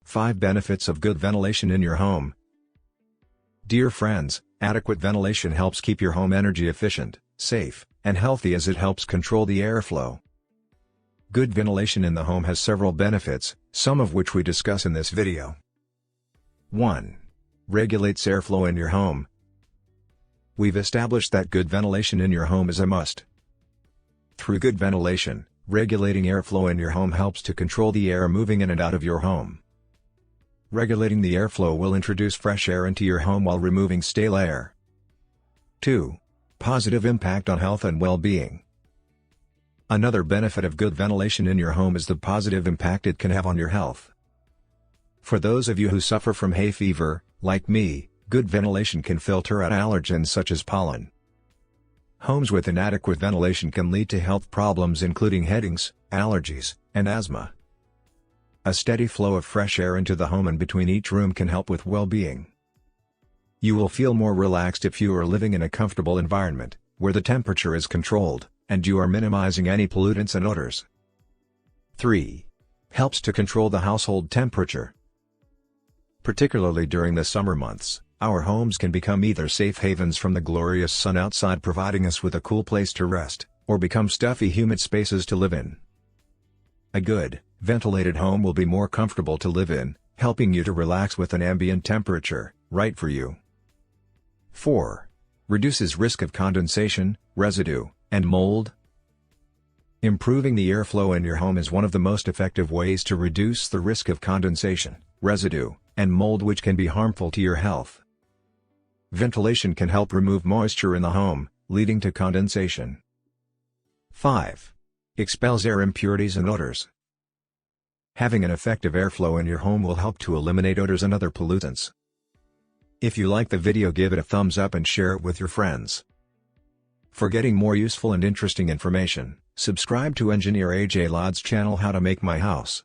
5 Benefits of Good Ventilation in Your Home. Dear friends, adequate ventilation helps keep your home energy efficient, safe, and healthy as it helps control the airflow. Good ventilation in the home has several benefits, some of which we discuss in this video. 1. Regulates airflow in your home. We've established that good ventilation in your home is a must. Through good ventilation, regulating airflow in your home helps to control the air moving in and out of your home. Regulating the airflow will introduce fresh air into your home while removing stale air. 2. Positive impact on health and well-being. Another benefit of good ventilation in your home is the positive impact it can have on your health. For those of you who suffer from hay fever, like me, good ventilation can filter out allergens such as pollen. Homes with inadequate ventilation can lead to health problems including headaches, allergies, and asthma. A steady flow of fresh air into the home and between each room can help with well-being. You will feel more relaxed if you are living in a comfortable environment, where the temperature is controlled, and you are minimizing any pollutants and odors. 3. Helps to control the household temperature. Particularly during the summer months, our homes can become either safe havens from the glorious sun outside providing us with a cool place to rest, or become stuffy humid spaces to live in. A good, ventilated home will be more comfortable to live in, helping you to relax with an ambient temperature, right for you. 4. Reduces risk of condensation, residue, and mold. Improving the airflow in your home is one of the most effective ways to reduce the risk of condensation, residue, and mold which can be harmful to your health. Ventilation can help remove moisture in the home, leading to condensation. 5. Expels air impurities and odors. Having an effective airflow in your home will help to eliminate odors and other pollutants. If you like the video, give it a thumbs up and share it with your friends. For getting more useful and interesting information, subscribe to Engineer AJ Ladd's channel How to Make My House.